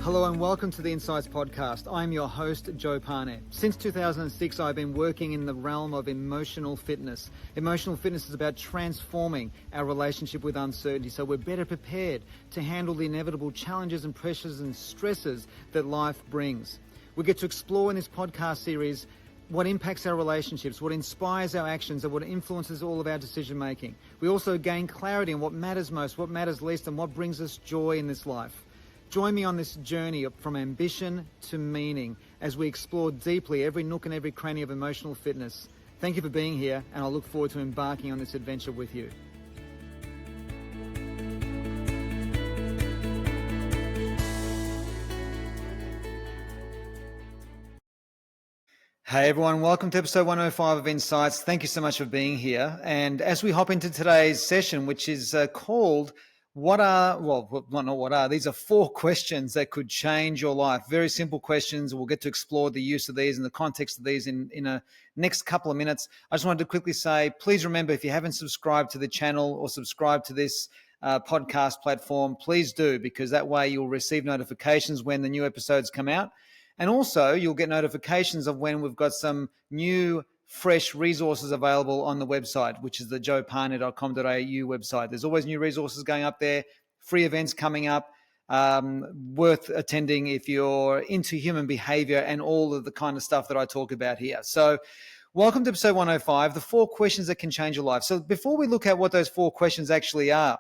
Hello and welcome to the Insights Podcast. I'm your host, Joe Pane. Since 2006, I've been working in the realm of emotional fitness. Emotional fitness is about transforming our relationship with uncertainty so we're better prepared to handle the inevitable challenges and pressures and stresses that life brings. We get to explore in this podcast series what impacts our relationships, what inspires our actions, and what influences all of our decision making. We also gain clarity on what matters most, what matters least, and what brings us joy in this life. Join me on this journey from ambition to meaning as we explore deeply every nook and every cranny of emotional fitness. Thank you for being here, and I look forward to embarking on this adventure with you. Hey everyone, welcome to episode 105 of Insights. Thank you so much for being here. And as we hop into today's session, which is called these are 4 questions that could change your life. Very simple questions. We'll get to explore the use of these and the context of these in a next couple of minutes. I just wanted to quickly say, please remember, if you haven't subscribed to the channel or subscribed to this podcast platform, please do, because that way you'll receive notifications when the new episodes come out. And also you'll get notifications of when we've got some new fresh resources available on the website, which is the joepane.com.au website. There's always new resources going up there, free events coming up, worth attending if you're into human behavior and all of the kind of stuff that I talk about here. So welcome to episode 105, the 4 questions that can change your life. So before we look at what those 4 questions actually are,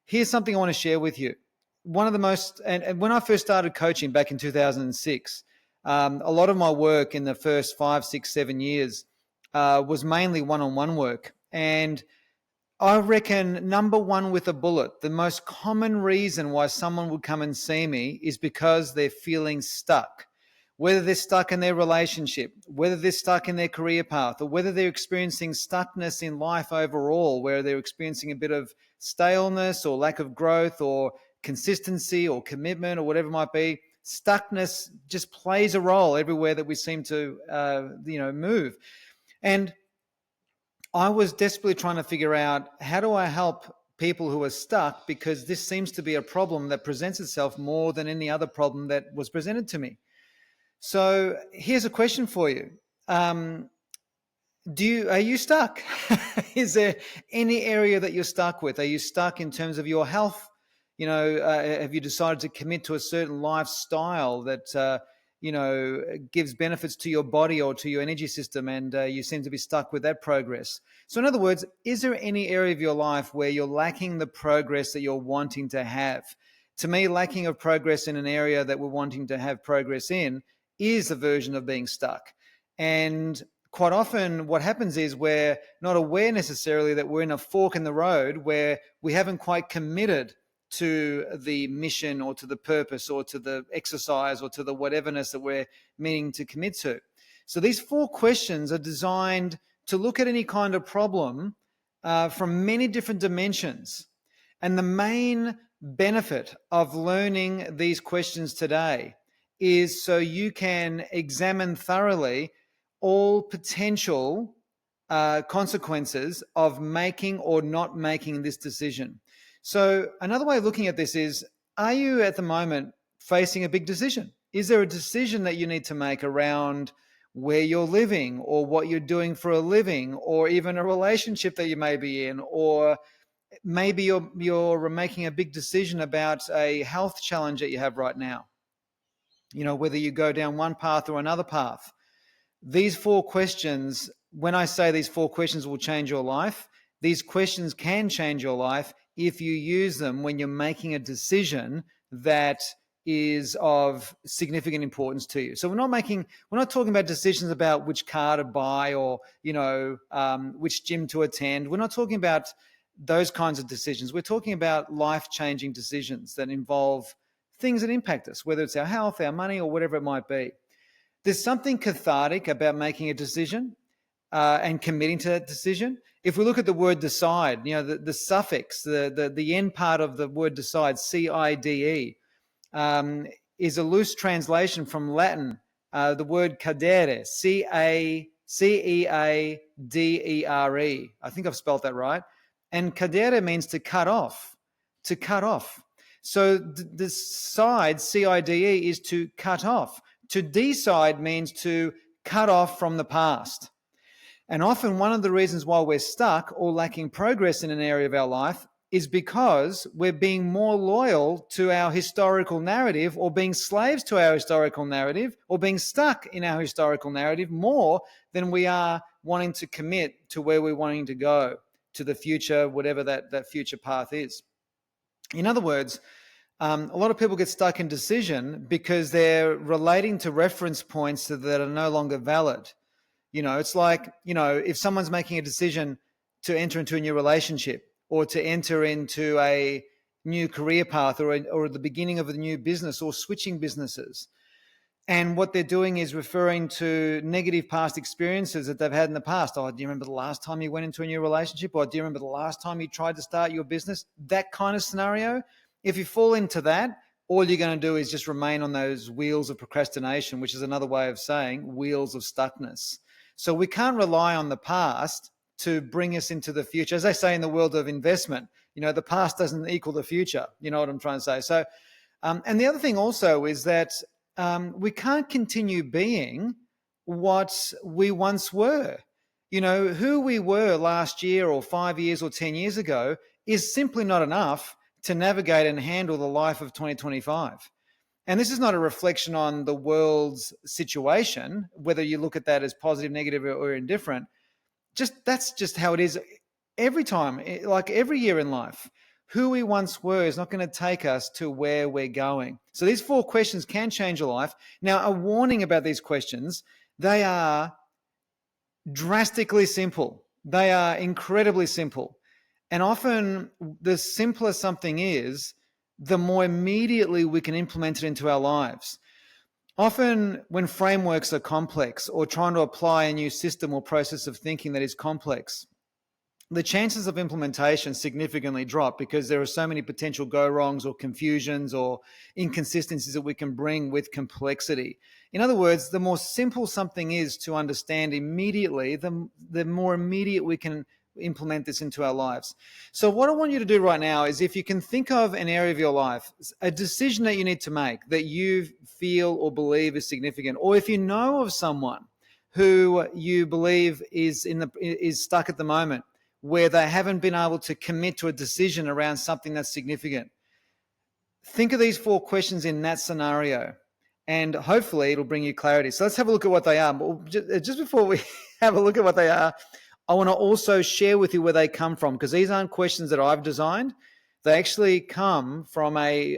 here's something I want to share with you. One of the most, and when I first started coaching back in 2006, a lot of my work in the first 5, 6, 7 years was mainly one-on-one work. And I reckon number one with a bullet, the most common reason why someone would come and see me is because they're feeling stuck. Whether they're stuck in their relationship, whether they're stuck in their career path, or whether they're experiencing stuckness in life overall, where they're experiencing a bit of staleness or lack of growth or consistency or commitment or whatever it might be, stuckness just plays a role everywhere that we seem to move. And I was desperately trying to figure out, how do I help people who are stuck? Because this seems to be a problem that presents itself more than any other problem that was presented to me. So here's a question for you. Are you stuck? Is there any area that you're stuck with? Are you stuck in terms of your health? Have you decided to commit to a certain lifestyle that, gives benefits to your body or to your energy system, and you seem to be stuck with that progress? So in other words, is there any area of your life where you're lacking the progress that you're wanting to have? To me, lacking of progress in an area that we're wanting to have progress in is a version of being stuck. And quite often what happens is we're not aware necessarily that we're in a fork in the road where we haven't quite committed to the mission or to the purpose or to the exercise or to the whateverness that we're meaning to commit to. So these 4 questions are designed to look at any kind of problem from many different dimensions. And the main benefit of learning these questions today is so you can examine thoroughly all potential consequences of making or not making this decision. So another way of looking at this is, are you at the moment facing a big decision? Is there a decision that you need to make around where you're living or what you're doing for a living, or even a relationship that you may be in, or maybe you're making a big decision about a health challenge that you have right now? Whether you go down one path or another path. These 4 questions, when I say these 4 questions will change your life, these questions can change your life if you use them when you're making a decision that is of significant importance to you. So we're not talking about decisions about which car to buy or, which gym to attend. We're not talking about those kinds of decisions. We're talking about life-changing decisions that involve things that impact us, whether it's our health, our money, or whatever it might be. There's something cathartic about making a decision and committing to that decision. If we look at the word decide, the suffix, the end part of the word decide, C-I-D-E, is a loose translation from Latin, the word cadere, C-A-C-E-A-D-E-R-E. I think I've spelled that right. And cadere means to cut off, to cut off. So decide, CIDE, is to cut off. To decide means to cut off from the past. And often one of the reasons why we're stuck or lacking progress in an area of our life is because we're being more loyal to our historical narrative, or being slaves to our historical narrative, or being stuck in our historical narrative more than we are wanting to commit to where we're wanting to go, to the future, whatever that future path is. In other words, a lot of people get stuck in decision because they're relating to reference points that are no longer valid. It's like, if someone's making a decision to enter into a new relationship, or to enter into a new career path, or the beginning of a new business, or switching businesses. And what they're doing is referring to negative past experiences that they've had in the past. Oh, do you remember the last time you went into a new relationship? Or do you remember the last time you tried to start your business? That kind of scenario. If you fall into that, all you're going to do is just remain on those wheels of procrastination, which is another way of saying wheels of stuckness. So we can't rely on the past to bring us into the future. As they say in the world of investment, the past doesn't equal the future. You know what I'm trying to say? So, and the other thing also is that we can't continue being what we once were. Who we were last year or 5 years or 10 years ago is simply not enough to navigate and handle the life of 2025. And this is not a reflection on the world's situation, whether you look at that as positive, negative, or indifferent. That's just how it is every time, like every year in life. Who we once were is not going to take us to where we're going. So these 4 questions can change your life. Now, a warning about these questions: they are drastically simple. They are incredibly simple. And often the simpler something is, the more immediately we can implement it into our lives. Often when frameworks are complex, or trying to apply a new system or process of thinking that is complex, the chances of implementation significantly drop, because there are so many potential go-wrongs or confusions or inconsistencies that we can bring with complexity. In other words, the more simple something is to understand immediately, the more immediate we can implement this into our lives. So what I want you to do right now is, if you can think of an area of your life, a decision that you need to make that you feel or believe is significant, or if you know of someone who you believe is stuck at the moment, where they haven't been able to commit to a decision around something that's significant, think of these 4 questions in that scenario, and hopefully it'll bring you clarity. So let's have a look at what they are. But just before we have a look at what they are, I want to also share with you where they come from, because these aren't questions that I've designed. They actually come from a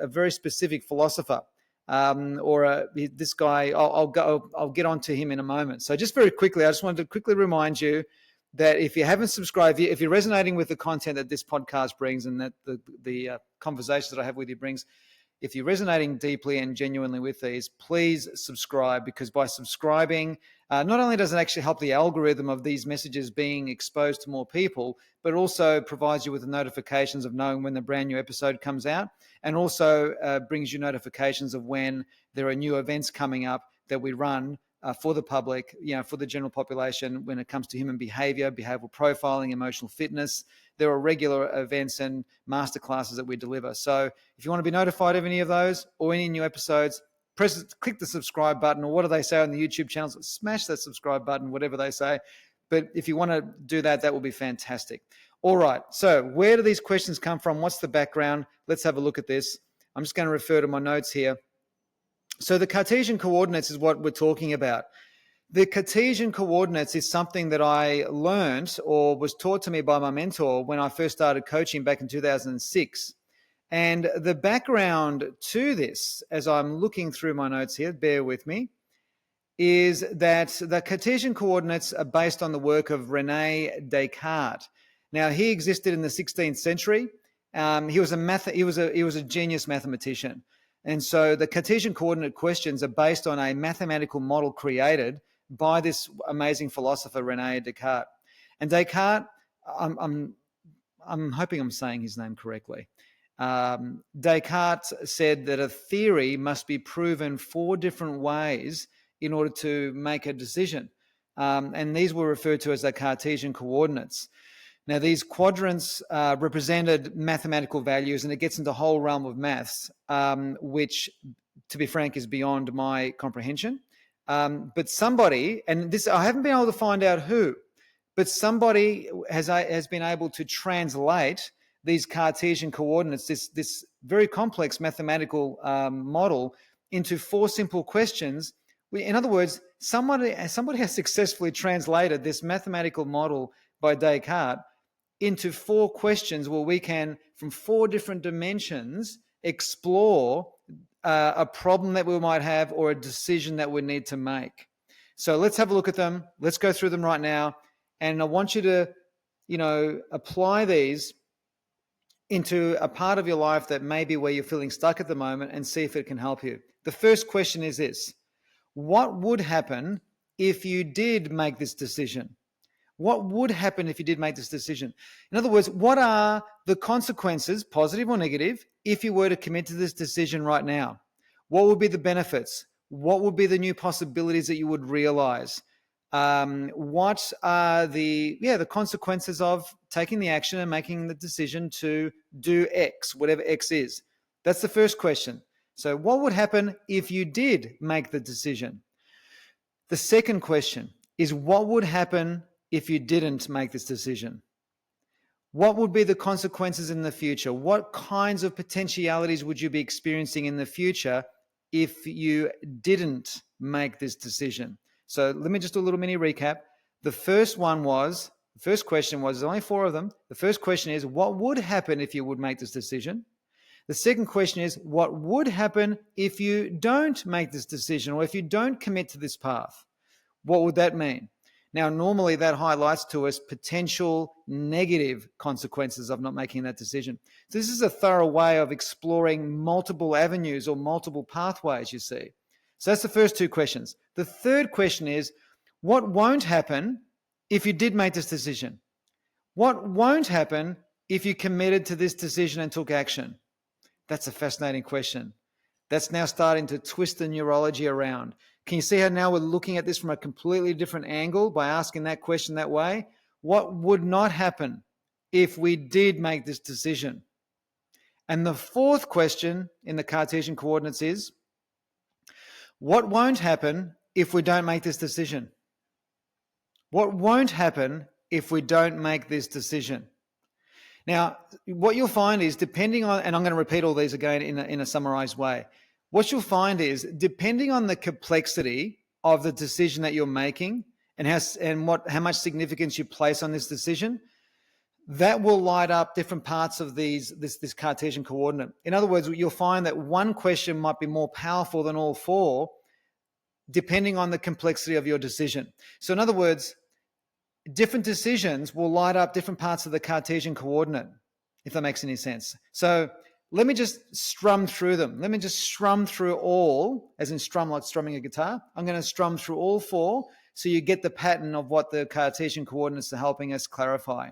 very specific philosopher, this guy. I'll get onto him in a moment. So just very quickly, I just wanted to quickly remind you that if you haven't subscribed, if you're resonating with the content that this podcast brings, and that the conversations that I have with you brings, if you're resonating deeply and genuinely with these, please subscribe, because by subscribing, not only does it actually help the algorithm of these messages being exposed to more people, but also provides you with the notifications of knowing when the brand new episode comes out, and also brings you notifications of when there are new events coming up that we run for the public, for the general population, when it comes to human behavior, behavioral profiling, emotional fitness. There are regular events and masterclasses that we deliver. So if you want to be notified of any of those or any new episodes, click the subscribe button, or what do they say on the YouTube channels? Smash that subscribe button, whatever they say. But if you want to do that, that will be fantastic. All right. So where do these questions come from? What's the background? Let's have a look at this. I'm just going to refer to my notes here. So the Cartesian coordinates is what we're talking about. The Cartesian coordinates is something that I learned, or was taught to me by my mentor, when I first started coaching back in 2006. And the background to this, as I'm looking through my notes here, bear with me, is that the Cartesian coordinates are based on the work of René Descartes. Now, he existed in the 16th century. He was a genius mathematician. And so the Cartesian coordinate questions are based on a mathematical model created by this amazing philosopher, René Descartes. And Descartes, I'm hoping I'm saying his name correctly. Descartes said that a theory must be proven 4 different ways in order to make a decision. And these were referred to as the Cartesian coordinates. Now, these quadrants represented mathematical values, and it gets into the whole realm of maths, which, to be frank, is beyond my comprehension. But somebody, and this I haven't been able to find out who, but somebody has been able to translate these Cartesian coordinates, this very complex mathematical model, into 4 simple questions. In other words, somebody has successfully translated this mathematical model by Descartes into 4 questions where we can, from 4 different dimensions, explore a problem that we might have or a decision that we need to make. So let's have a look at them. Let's go through them right now. And I want you to, apply these into a part of your life that may be where you're feeling stuck at the moment and see if it can help you. The first question is this: what would happen if you did make this decision? What would happen if you did make this decision? In other words, what are the consequences, positive or negative, if you were to commit to this decision right now? What would be the benefits? What would be the new possibilities that you would realize? What are the consequences of taking the action and making the decision to do X, whatever X is? That's the first question. So what would happen if you did make the decision? The second question is, what would happen if you didn't make this decision? What would be the consequences in the future? What kinds of potentialities would you be experiencing in the future if you didn't make this decision? So let me just do a little mini recap. The first question was, there's only 4 of them. The first question is, what would happen if you would make this decision? The second question is, what would happen if you don't make this decision, or if you don't commit to this path? What would that mean? Now, normally that highlights to us potential negative consequences of not making that decision. So this is a thorough way of exploring multiple avenues or multiple pathways, you see. So that's the first 2 questions. The third question is, what won't happen if you did make this decision? What won't happen if you committed to this decision and took action? That's a fascinating question. That's now starting to twist the neurology around. Can you see how now we're looking at this from a completely different angle by asking that question that way? What would not happen if we did make this decision? And the fourth question in the Cartesian coordinates is, what won't happen if we don't make this decision? What won't happen if we don't make this decision? Now, what you'll find is, depending on, and I'm going to repeat all these again in a summarized way, what you'll find is, depending on the complexity of the decision that you're making and how much significance you place on this decision, that will light up different parts of this Cartesian coordinate. In other words, you'll find that one question might be more powerful than all 4, depending on the complexity of your decision. So in other words, different decisions will light up different parts of the Cartesian coordinate, if that makes any sense. So let me just strum through them. Let me just strum through all, as in strum like strumming a guitar. I'm going to strum through all 4 so you get the pattern of what the Cartesian coordinates are helping us clarify.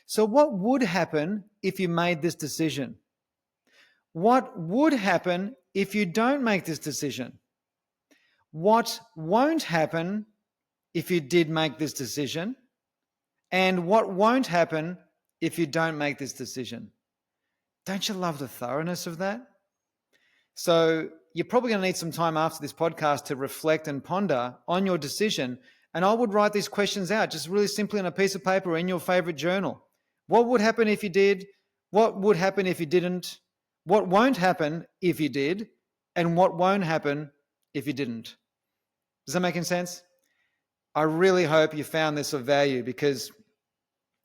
So what would happen if you made this decision? What would happen if you don't make this decision? What won't happen if you did make this decision? And what won't happen if you don't make this decision? Don't you love the thoroughness of that? So you're probably going to need some time after this podcast to reflect and ponder on your decision. And I would write these questions out just really simply on a piece of paper or in your favorite journal. What would happen if you did? What would happen if you didn't? What won't happen if you did? And what won't happen if you didn't? Does that make any sense? I really hope you found this of value, because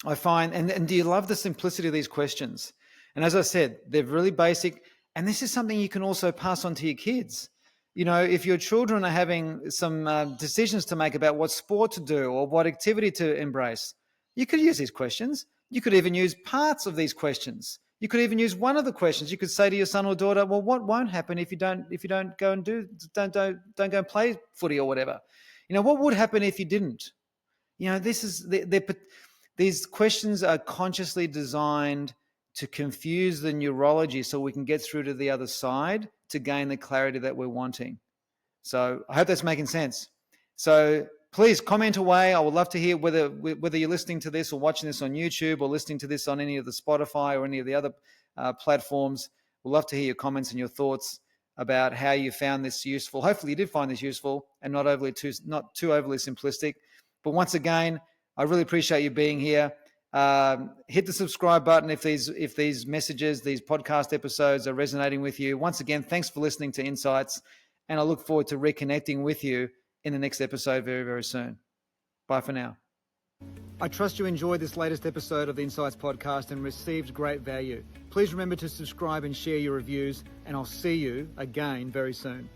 I find, and do you love the simplicity of these questions? And as I said, they're really basic. And this is something you can also pass on to your kids. You know, if your children are having some decisions to make about what sport to do or what activity to embrace, you could use these questions. You could even use parts of these questions. You could even use one of the questions. You could say to your son or daughter, well, what won't happen if you don't go and don't go and play footy or whatever? You know, what would happen if you didn't? You know, these questions are consciously designed to confuse the neurology so we can get through to the other side to gain the clarity that we're wanting. So I hope that's making sense. So Please comment away. I would love to hear whether you're listening to this or watching this on YouTube or listening to this on any of the Spotify or any of the other platforms. We'd love to hear your comments and your thoughts about how you found this useful. Hopefully you did find this useful and not too overly simplistic. But once again, I really appreciate you being here. Hit the subscribe button if these messages, these podcast episodes are resonating with you. Once again, thanks for listening to Insights, and I look forward to reconnecting with you in the next episode very, very soon. Bye for now. I trust you enjoyed this latest episode of the Insights podcast and received great value. Please remember to subscribe and share your reviews, and I'll see you again very soon.